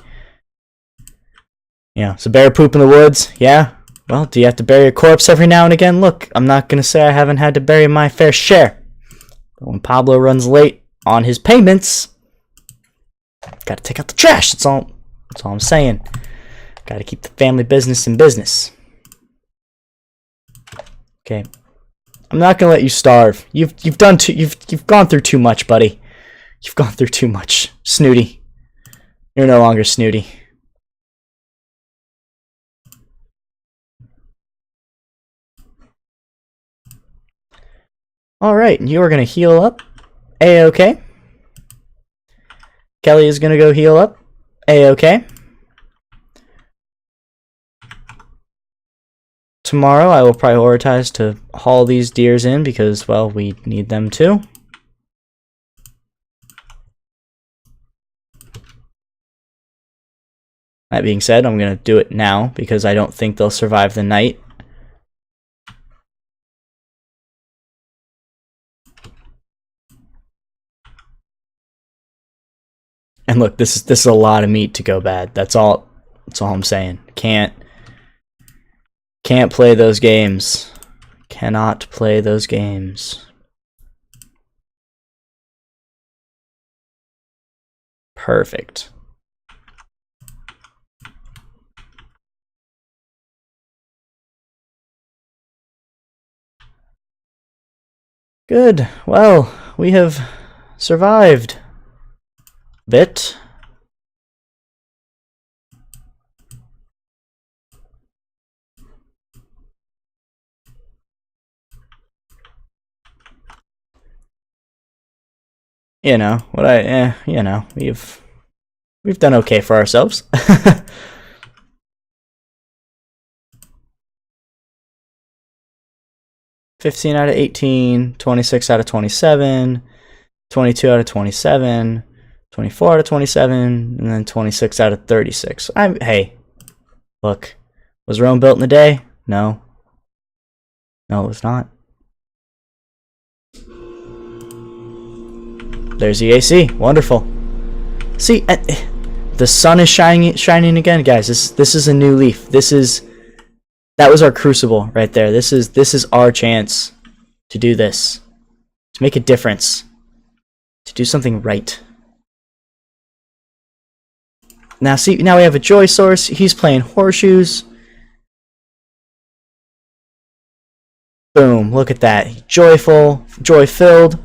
Yeah, so bear poop in the woods. Yeah. Well, do you have to bury a corpse every now and again? Look, I'm not going to say I haven't had to bury my fair share. But when Pablo runs late on his payments, got to take out the trash. That's all I'm saying. Got to keep the family business in business. Okay. I'm not going to let you starve. You've gone through too much, buddy. You've gone through too much. Snooty. You're no longer Snooty. Alright, you are going to heal up. A-okay. Kelly is going to go heal up. A-okay. Tomorrow I will prioritize to haul these deers in because, well, we need them too. That being said, I'm going to do it now because I don't think they'll survive the night. And look, this is a lot of meat to go bad. That's all I'm saying. Can't play those games. Cannot play those games. Perfect. Good. Well, we have survived. Bit. You know, you know, we've done okay for ourselves. 15 out of 18, 26 out of 27, 22 out of 27, 24 out of 27, and then 26 out of 36. Hey, look, was Rome built in a day? No. No, it was not. There's the AC. Wonderful. See, the sun is shining again, guys. This is a new leaf. That was our crucible right there. This is our chance to do this, to make a difference, to do something right. Now see, now we have a joy source. He's playing horseshoes. Boom, look at that. Joyful, joy-filled.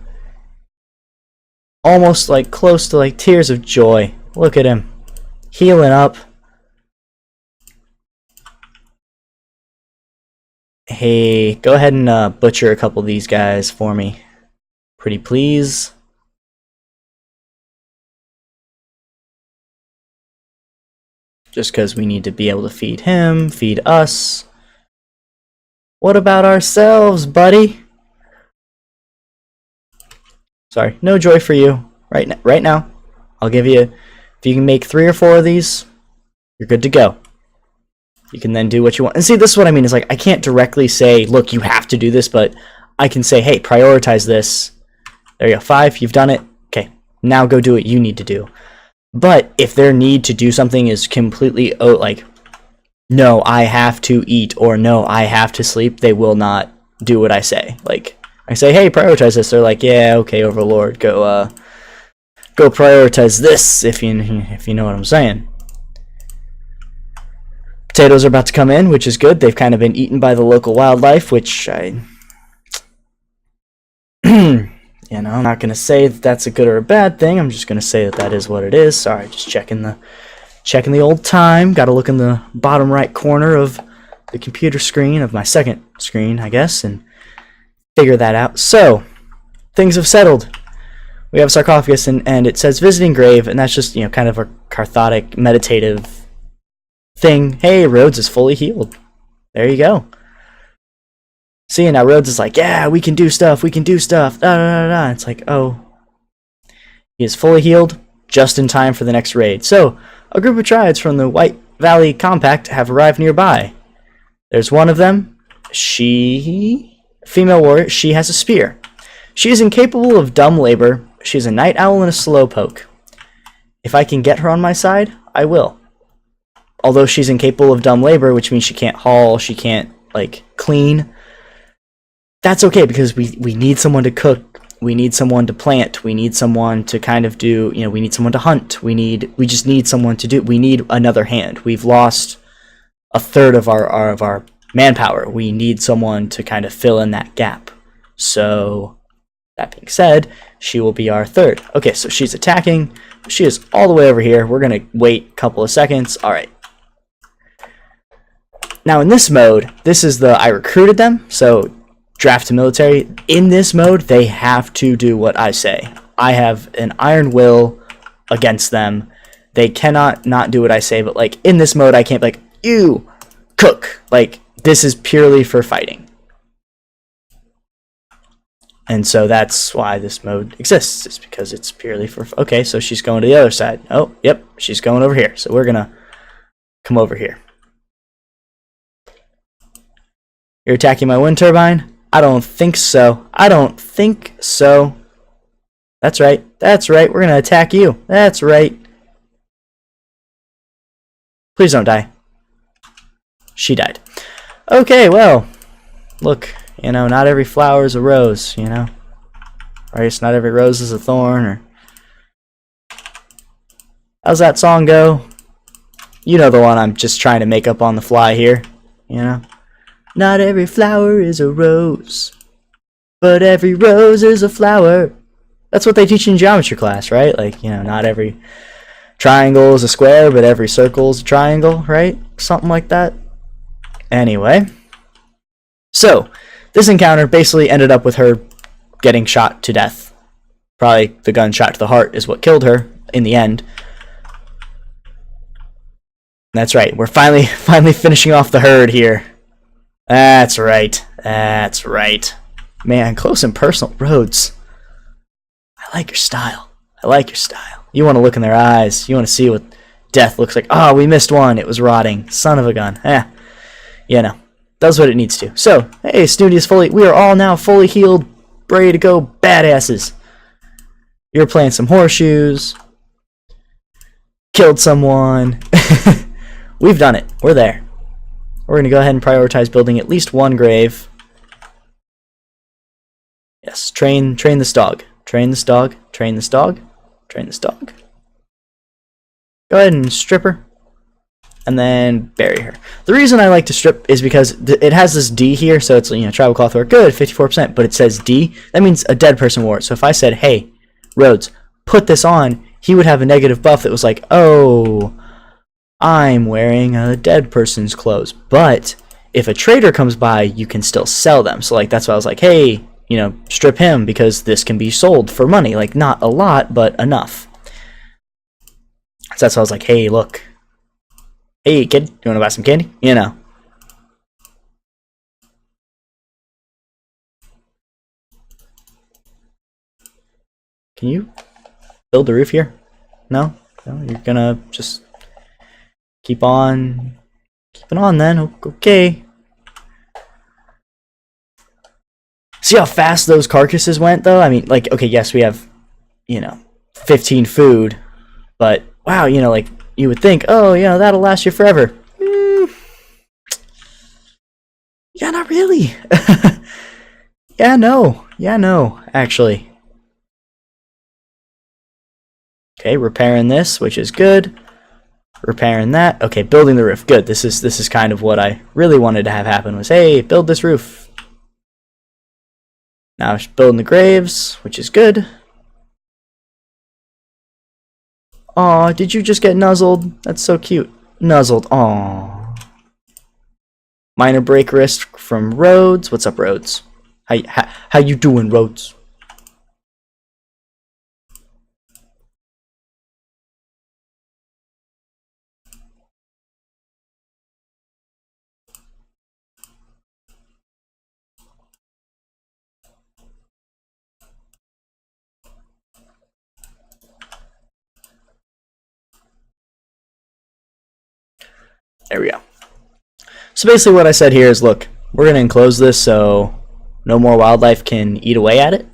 Almost like close to like tears of joy. Look at him. Healing up. Hey, go ahead and butcher a couple of these guys for me. Pretty please. Just because we need to be able to feed him, feed us. What about ourselves, buddy? Sorry, no joy for you. Right now. I'll give you, if you can make 3 or 4 of these, you're good to go. You can then do what you want. And see, this is what I mean. Is like, I can't directly say, look, you have to do this, but I can say, hey, prioritize this. There you go, 5, you've done it. Okay, now go do what you need to do. But if their need to do something is completely, like, no, I have to eat, or no, I have to sleep, they will not do what I say. Like, I say, hey, prioritize this. They're like, yeah, okay, Overlord, go prioritize this, if you know what I'm saying. Potatoes are about to come in, which is good. They've kind of been eaten by the local wildlife, which I, you know, I'm not going to say that that's a good or a bad thing. I'm just going to say that that is what it is. Sorry, just checking the old time. Got to look in the bottom right corner of the computer screen of my second screen, I guess, and figure that out. So, things have settled. we have a sarcophagus, and it says visiting grave, and that's just, you know, kind of a cathartic, meditative thing. Hey, Rhodes is fully healed. There you go. See, now Rhodes is like, yeah, we can do stuff, Da, da, da, da. It's like, oh, he is fully healed, just in time for the next raid. So, a group of triads from the White Valley Compact have arrived nearby. There's one of them. Female warrior, she has a spear. She is incapable of dumb labor. She is a night owl and a slowpoke. If I can get her on my side, I will. Although she's incapable of dumb labor, which means she can't haul, she can't, like, clean. That's okay, because we need someone to cook, we need someone to plant, we need someone to kind of do, you know, we need someone to hunt, we just need someone to do, we need another hand. We've lost a third of our manpower. We need someone to kind of fill in that gap. So, that being said, she will be our third. Okay, so she's attacking. She is all the way over here. We're going to wait a couple of seconds. All right. Now, in this mode, this is I recruited them, so draft to military. In this mode, they have to do what I say. I have an iron will against them. They cannot not do what I say, but, like, in this mode, I can't be like, you cook. Like, this is purely for fighting. And so that's why this mode exists. It's because it's purely for... Okay, so she's going to the other side. Oh, yep, she's going over here. So we're going to come over here. You're attacking my wind turbine? I don't think so. I don't think so. That's right. That's right. We're going to attack you. That's right. Please don't die. She died. Okay, well, look, you know, not every flower is a rose, you know? Right? It's not every rose is a thorn, or... How's that song go? You know the one I'm just trying to make up on the fly here, you know? Not every flower is a rose, but every rose is a flower. That's what they teach in geometry class, right? Like, you know, not every triangle is a square, but every circle is a triangle, right? Something like that. Anyway, so this encounter basically ended up with her getting shot to death. Probably the gunshot to the heart is what killed her in the end. That's right. We're finally finishing off the herd here. That's right. That's right. Man, close and personal. Rhodes, I like your style. I like your style. You want to look in their eyes. You want to see what death looks like. Oh, we missed one. It was rotting. Son of a gun. You know, does what it needs to. So, hey, Snooty is we are all now fully healed, ready to go, badasses. You're playing some horseshoes. Killed someone. We've done it. We're there. We're going to go ahead and prioritize building at least one grave. Yes, train this dog. Train this dog. Train this dog. Train this dog. Go ahead and strip her. And then bury her. The reason I like to strip is because it has this D here, so it's, you know, tribal cloth wear, good, 54%, but it says D. That means a dead person wore it. So if I said, hey, Rhodes, put this on, he would have a negative buff that was like, oh, I'm wearing a dead person's clothes. But if a trader comes by, you can still sell them. So, like, that's why I was like, hey, you know, strip him, because this can be sold for money. Like, not a lot, but enough. So that's why I was like, hey, look. Hey, kid, you want to buy some candy? You know. Can you build the roof here? No? No, you're gonna just keep on keeping on then. Okay. See how fast those carcasses went, though? I mean, like, okay, yes, we have, you know, 15 food, but wow, you know, like, you would think, oh, you know, that'll last you forever. Yeah, not really. Yeah, no, actually. Okay, repairing this, which is good. Repairing that. Okay, building the roof. Good. This is kind of what I really wanted to have happen was, hey, build this roof. Now building the graves, which is good. Aw, did you just get nuzzled? That's so cute. Nuzzled. Aw. Minor break wrist from Rhodes. What's up, Rhodes? How you doing, Rhodes? There we go. So basically what I said here is, look, we're going to enclose this so no more wildlife can eat away at it,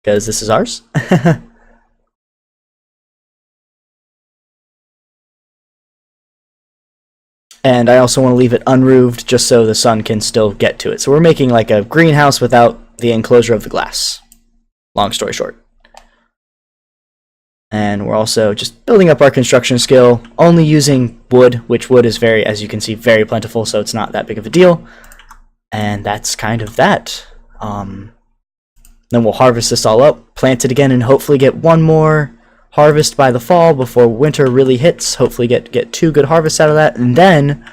because this is ours. And I also want to leave it unroofed just so the sun can still get to it. So we're making like a greenhouse without the enclosure of the glass. Long story short. And we're also just building up our construction skill, only using wood, which wood is very, as you can see, very plentiful, so it's not that big of a deal. And that's kind of that. Then we'll harvest this all up, plant it again, and hopefully get one more harvest by the fall before winter really hits. Hopefully get 2 good harvests out of that, and then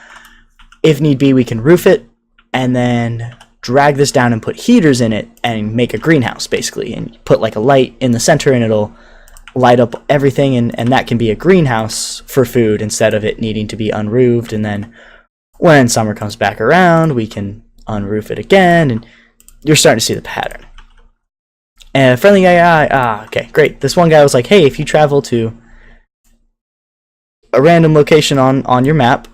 if need be we can roof it and then drag this down and put heaters in it and make a greenhouse basically, and put like a light in the center and it'll light up everything, and that can be a greenhouse for food instead of it needing to be unroofed. And then when summer comes back around we can unroof it again, and you're starting to see the pattern. Friendly AI, okay, great. This one guy was like, hey, if you travel to a random location on your map,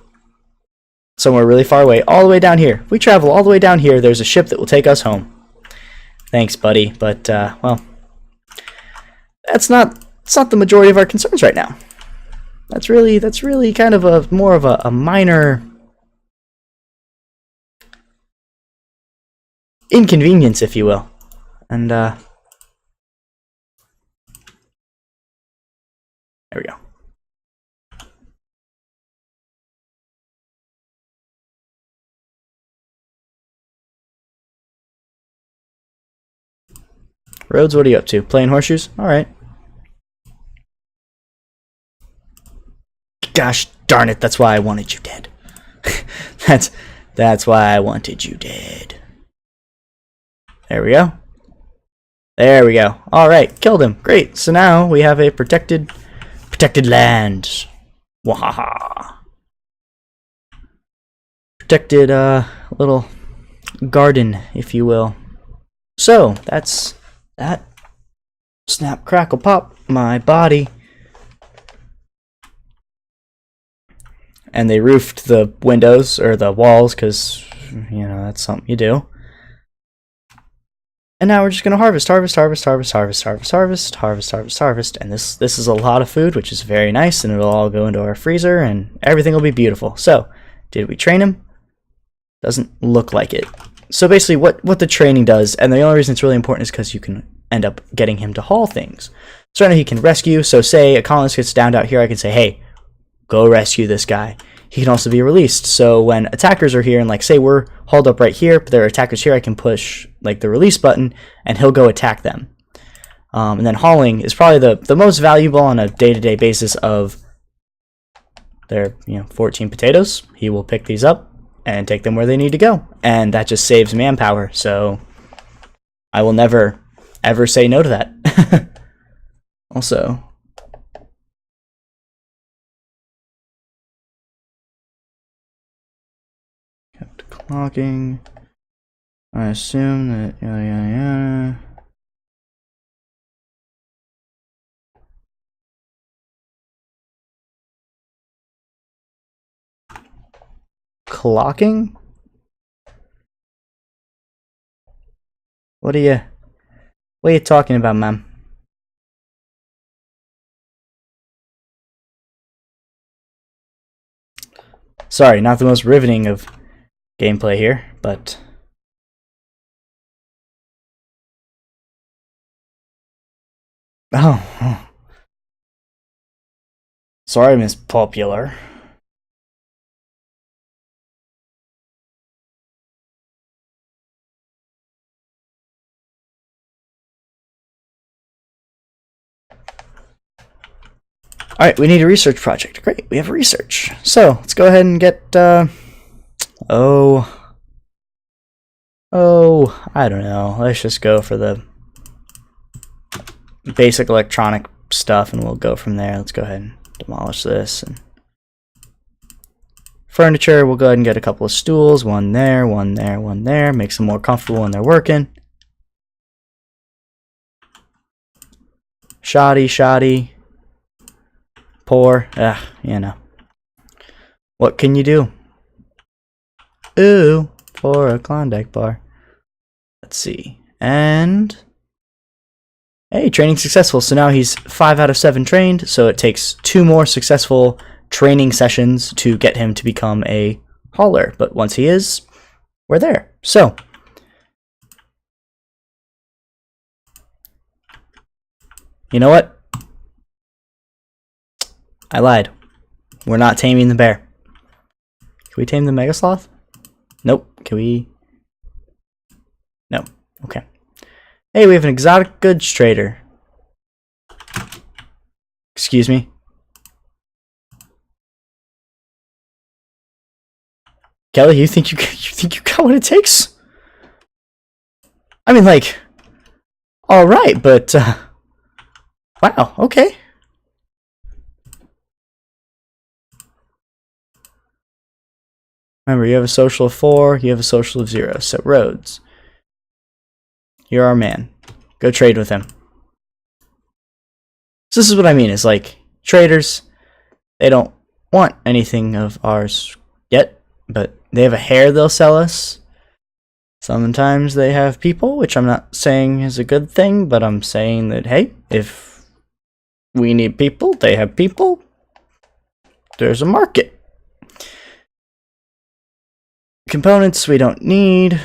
somewhere really far away, all the way down here, if we travel all the way down here, there's a ship that will take us home. Thanks, buddy, but, well, it's not the majority of our concerns right now. That's really kind of more of a minor inconvenience, if you will. And, there we go. Rhodes, what are you up to? Playing horseshoes? Alright. Gosh darn it, that's why I wanted you dead. that's why I wanted you dead. There we go. There we go. Alright, killed him. Great. So now we have a protected land. Wahaha. Protected little garden, if you will. So that's that. Snap, crackle, pop, my body. And they roofed the windows or the walls because, you know, that's something you do. And now we're just gonna harvest. And this is a lot of food, which is very nice, and it'll all go into our freezer, and everything will be beautiful. So, did we train him? Doesn't look like it. So basically, what the training does, and the only reason it's really important is because you can end up getting him to haul things. So now he can rescue. So say a colonist gets downed out here, I can say, hey, go rescue this guy. He can also be released. So when attackers are here, and like say we're hauled up right here, but there are attackers here, I can push like the release button and he'll go attack them. And then hauling is probably the most valuable on a day-to-day basis of their 14 potatoes. He will pick these up and take them where they need to go. And that just saves manpower. So I will never ever say no to that. Also, clocking. I assume that yeah. Clocking? What are you talking about, ma'am? Sorry, not the most riveting of gameplay here, but oh. Sorry, Miss Popular. Alright, we need a research project. Great, we have research. So, let's go ahead and get, I don't know. Let's just go for the basic electronic stuff and we'll go from there. Let's go ahead and demolish this. And furniture, we'll go ahead and get a couple of stools. One there, one there, one there. Makes them more comfortable when they're working. Shoddy. Poor. You know. What can you do? Ooh, for a Klondike bar. Let's see. And hey, training successful. So now he's 5 out of 7 trained. So it takes 2 more successful training sessions to get him to become a hauler. But once he is, we're there. So you know what? I lied. We're not taming the bear. Can we tame the Mega Sloth? Nope. Can we? No. Okay. Hey, we have an exotic goods trader. Excuse me. Kelly, you think you got what it takes? I mean, like, all right, but wow. Okay. Remember, you have a social of 4, you have a social of 0. So, Rhodes, you're our man. Go trade with him. So this is what I mean, is like, traders, they don't want anything of ours yet, but they have a hair they'll sell us. Sometimes they have people, which I'm not saying is a good thing, but I'm saying that, hey, if we need people, they have people. There's a market. Components we don't need.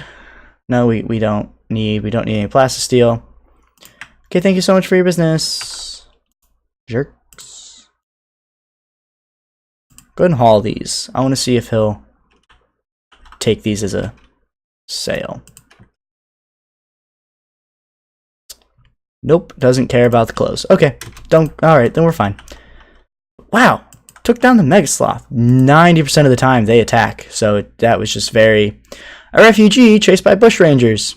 No, we don't need any plastisteel. Okay, thank you so much for your business. Jerks. Go ahead and haul these. I want to see if he'll take these as a sale. Nope, doesn't care about the clothes. Okay, alright, then we're fine. Wow. Took down the Mega Sloth. 90% of the time they attack. So that was just very... A refugee chased by bushrangers.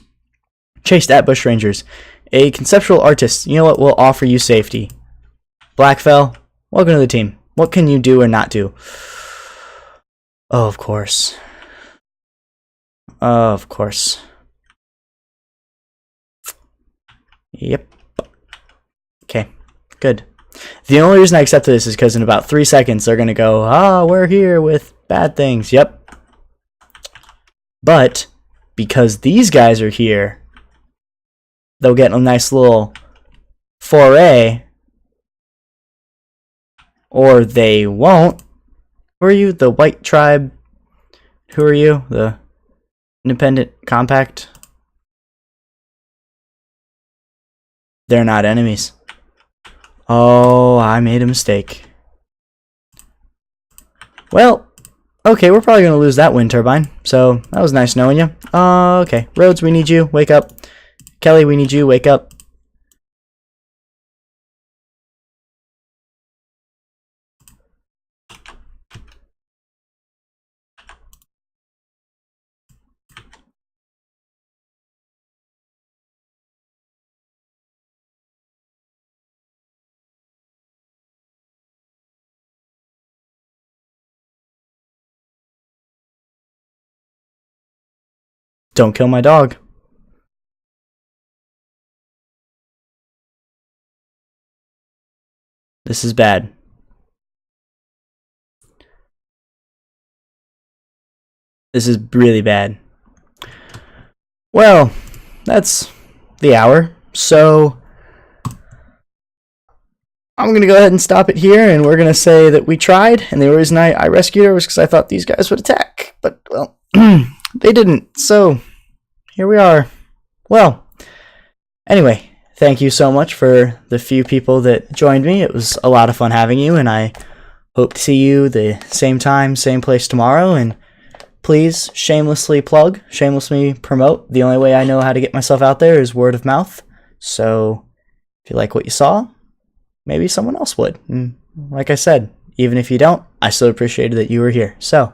Chased at bushrangers. A conceptual artist. You know what? We'll offer you safety. Blackfell, welcome to the team. What can you do or not do? Oh, of course. Of course. Yep. Okay, good. The only reason I accepted this is because in about 3 seconds they're going to go, we're here with bad things. Yep. But because these guys are here, they'll get a nice little foray. Or they won't. Who are you? The White Tribe? Who are you? The Independent Compact? They're not enemies. Oh, I made a mistake. Well, okay, we're probably going to lose that wind turbine. So, that was nice knowing you. Okay, Rhodes, we need you. Wake up. Kelly, we need you. Wake up. Don't kill my dog. This is bad. This is really bad. Well, that's the hour. So, I'm going to go ahead and stop it here, and we're going to say that we tried, and the reason I rescued her was because I thought these guys would attack. But, well, they didn't. So, here we are. Well, anyway, thank you so much for the few people that joined me. It was a lot of fun having you, and I hope to see you the same time, same place tomorrow. And please shamelessly promote. The only way I know how to get myself out there is word of mouth. So if you like what you saw, maybe someone else would. And like I said, even if you don't, I still appreciated that you were here. So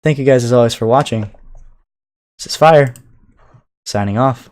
thank you guys as always for watching. This is Fire, signing off.